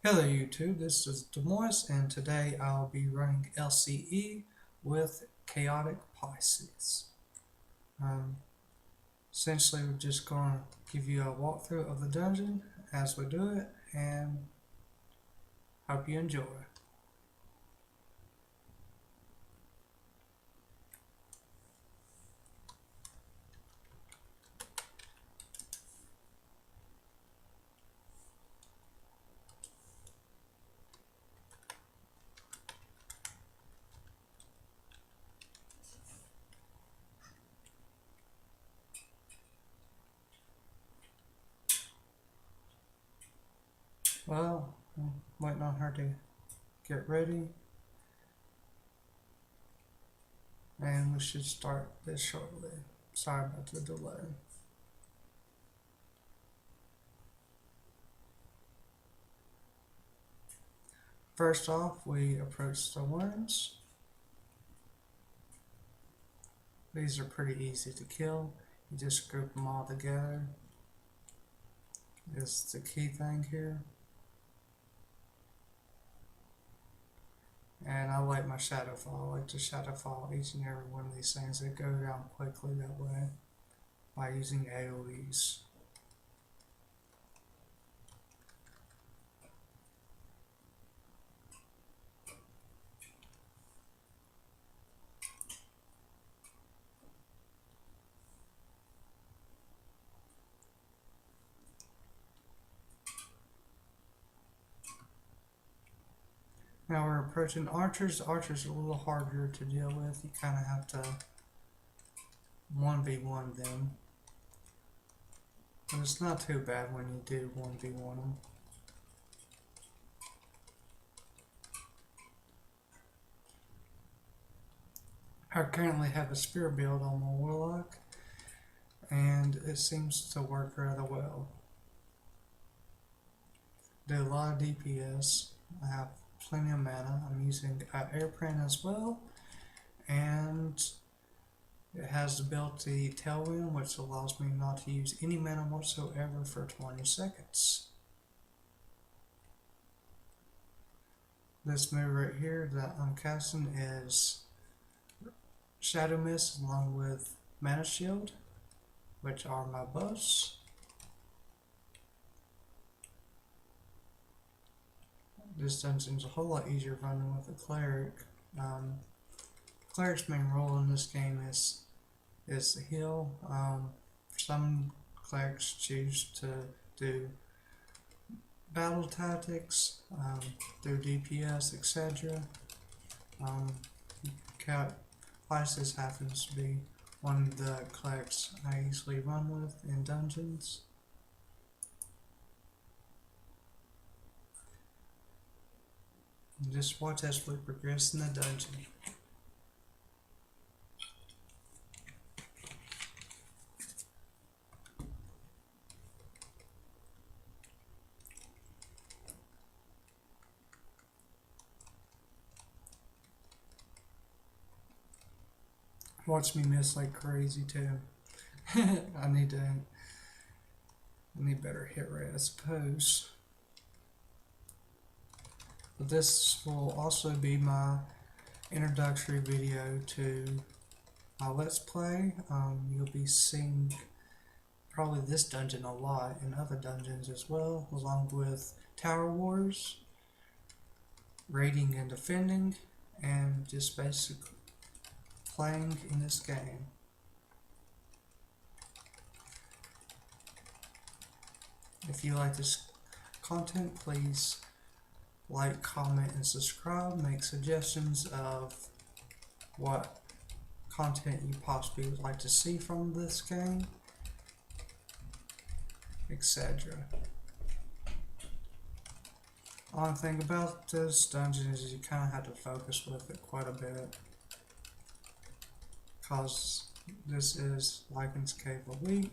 Hello YouTube, this is Jonas and today I'll be running LCE with Chaotic Pisces. Essentially we're just going to give you a walkthrough of the dungeon as we do it and hope you enjoy. Well, I'm waiting on her to get ready and we should start this shortly. Sorry about the delay. First off, we approach the worms. These are pretty easy to kill. You just group them all together. Is the key thing here. And I like my shadow fall. I like to shadow fall each and every one of these things. They go down quickly that way by using AoEs. Now we're approaching archers. Archers are a little harder to deal with. You kind of have to 1v1 them. But it's not too bad when you do 1v1 them. I currently have a spear build on my warlock, and it seems to work rather well. Do a lot of DPS. I have plenty of mana. I'm using airprint as well, and it has the ability Tailwind, which allows me not to use any mana whatsoever for 20 seconds. This move right here that I'm casting is Shadow Mist along with Mana Shield, which are my buffs. This dungeon's a whole lot easier running with a cleric. Cleric's main role in this game is to heal. Some clerics choose to do battle tactics, do DPS, etc. Pisces happens to be one of the clerics I usually run with in dungeons. Just watch as we progress in the dungeon. Watch me miss like crazy too. I need better hit rate, I suppose. But this will also be my introductory video to my Let's Play. You'll be seeing probably this dungeon a lot and other dungeons as well, along with Tower Wars, raiding and defending, and just basically playing in this game. If you like this content, please like, comment, and subscribe. Make suggestions of what content you possibly would like to see from this game, etc. Only thing about this dungeon is you kind of have to focus with it quite a bit, because this is Lycan's Cave Elite,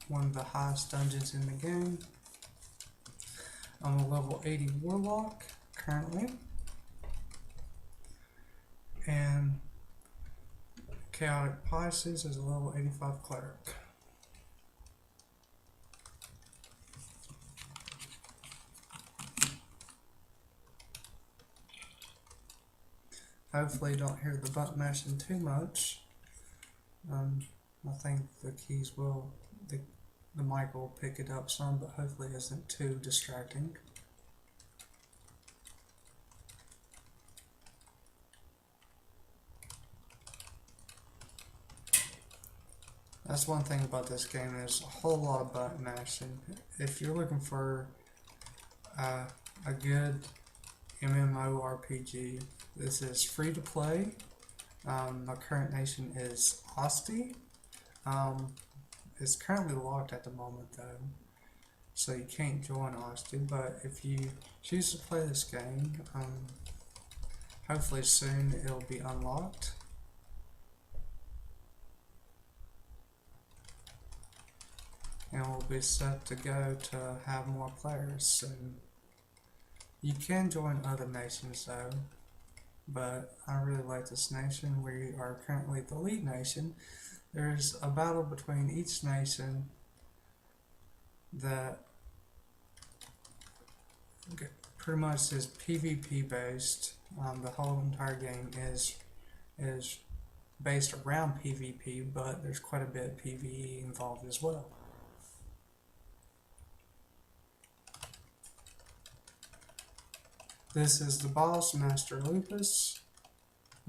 one of the highest dungeons in the game. I'm a level 80 warlock currently, and Chaotic Pisces is a level 85 cleric. Hopefully you don't hear the button mashing too much. I think the keys will, the mic will pick it up some, but hopefully it isn't too distracting. That's one thing about this game, is a whole lot of button mashing. If you're looking for a good MMORPG, this is free to play. My current nation is Asti. It's currently locked at the moment though, so you can't join Asti, but if you choose to play this game, hopefully soon it'll be unlocked. And we'll be set to go to have more players soon. You can join other nations though, but I really like this nation. We are currently the lead nation. There's a battle between each nation that pretty much is PvP based. The whole entire game is based around PvP, but there's quite a bit of PvE involved as well. This is the boss, Master Lupus.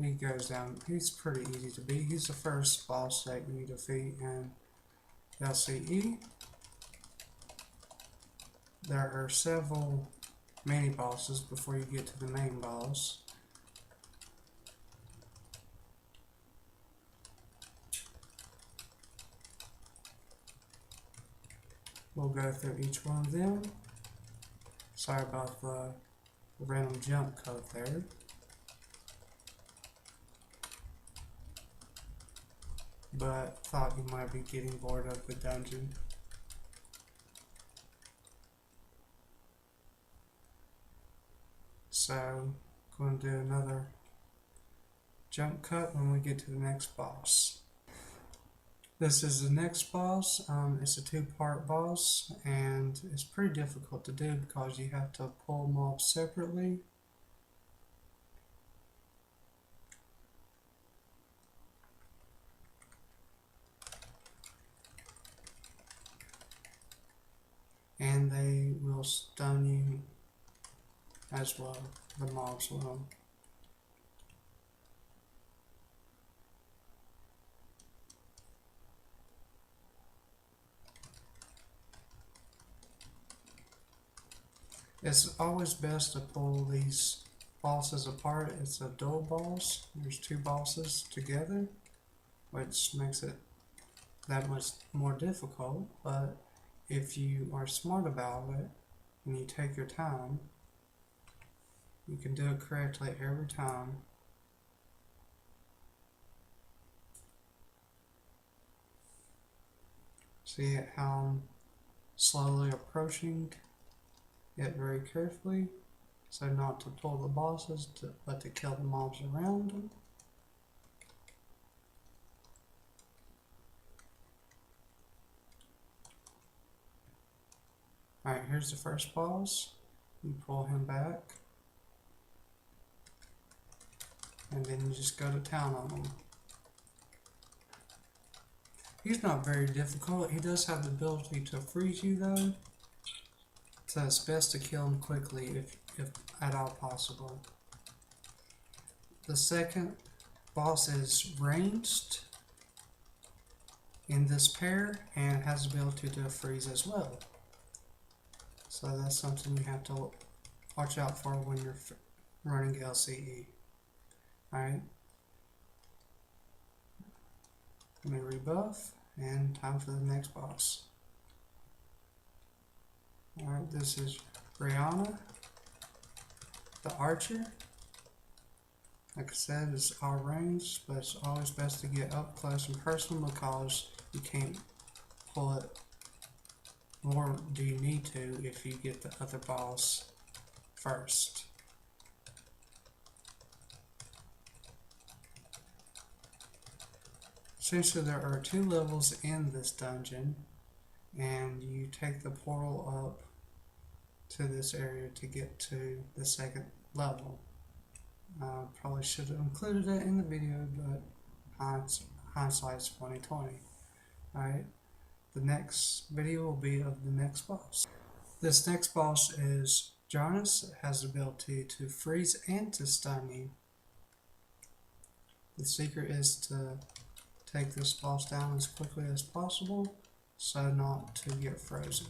He goes down, he's pretty easy to beat. He's the first boss that you defeat in LCE. There are several mini bosses before you get to the main boss. We'll go through each one of them. Sorry about the random jump cut there. But thought you might be getting bored of the dungeon. So, going to do another jump cut when we get to the next boss. This is the next boss. It's a two-part boss, and it's pretty difficult to do because you have to pull mobs separately. And they will stun you as well, the mobs will. It's always best to pull these bosses apart. It's a dual boss. There's two bosses together, which makes it that much more difficult, but if you are smart about it and you take your time, you can do it correctly every time. See how I'm slowly approaching it very carefully, so not to pull the bosses, but to kill the mobs around them. Alright, here's the first boss. You pull him back, and then you just go to town on him. He's not very difficult. He does have the ability to freeze you though, so it's best to kill him quickly if at all possible. The second boss is ranged in this pair and has the ability to freeze as well. So that's something you have to watch out for when you're running LCE. Alright. Let me rebuff, and time for the next boss. Alright, this is Brianna, the archer. Like I said, it's all range, but it's always best to get up close and personal because you can't pull it, nor do you need to if you get the other boss first. Essentially, there are 2 levels in this dungeon, and you take the portal up to this area to get to the second level. Probably should have included it in the video, but hindsight's 2020. Alright, the next video will be of the next boss. This next boss is Jonas. It has the ability to freeze and to stun you. The secret is to take this boss down as quickly as possible so not to get frozen.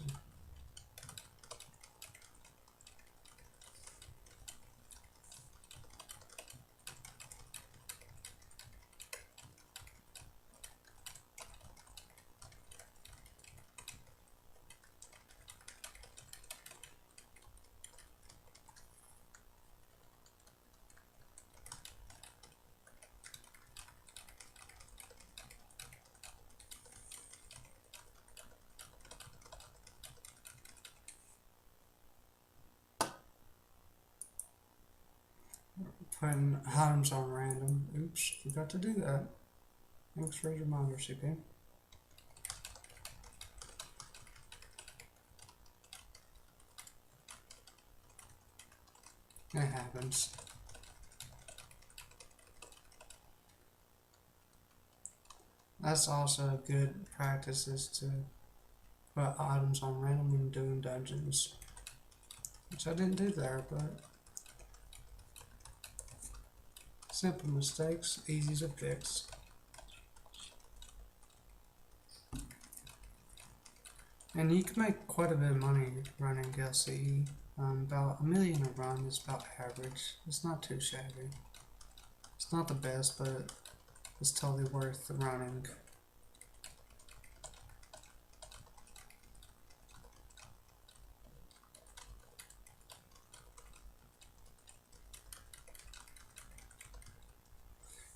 Putting items on random. Oops, forgot to do that. Thanks for the reminder, CP. It happens. That's also a good practice, is to put items on random when doing dungeons. Which I didn't do there, but simple mistakes, easy to fix. And you can make quite a bit of money running LCE. About $1 million a run is about average. It's not too shabby. It's not the best, but it's totally worth the running.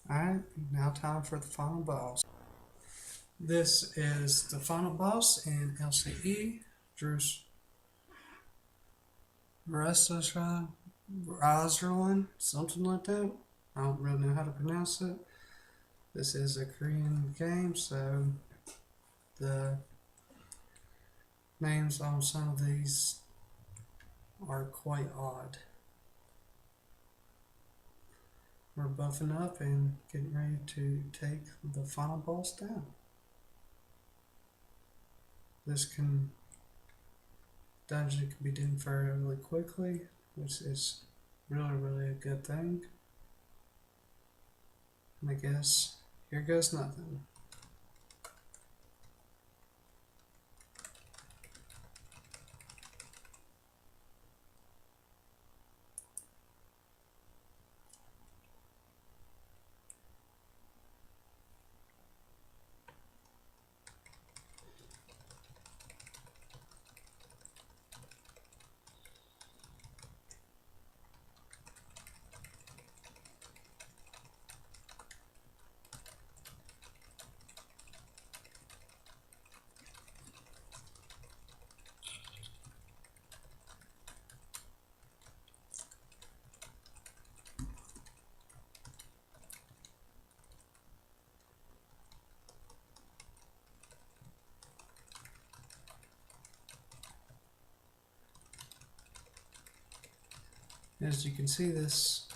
Alright, now time for the final boss. This is the final boss in LCE, Rosalyn, something like that. I don't really know how to pronounce it. This is a Korean game, so the names on some of these are quite odd. We're buffing up and getting ready to take the final boss down. This dungeon can be done fairly quickly, which is really a good thing. And I guess here goes nothing. As you can see, this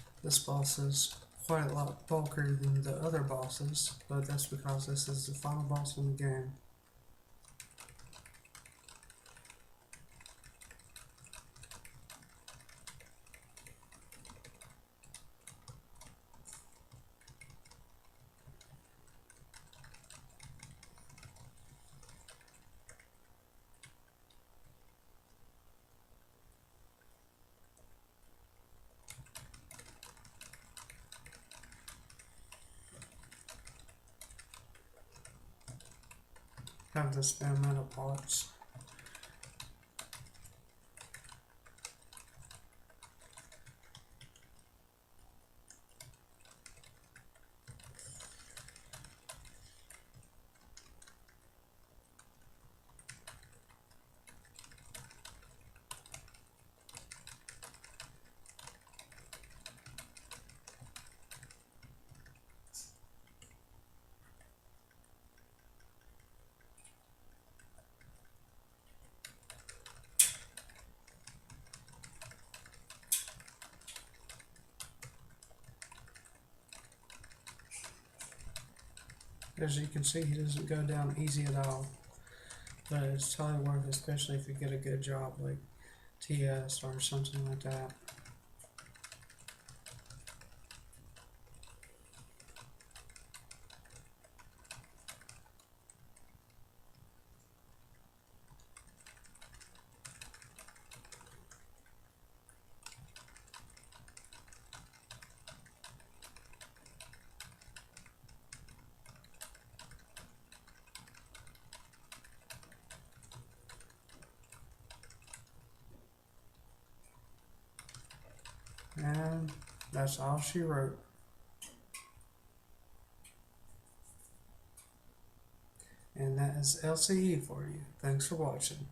boss is quite a lot bulkier than the other bosses, but that's because this is the final boss in the game. Have the spam metal parts. As you can see, he doesn't go down easy at all. But it's totally worth it, especially if you get a good job like TS or something like that. And that's all she wrote. And that is LCE for you. Thanks for watching.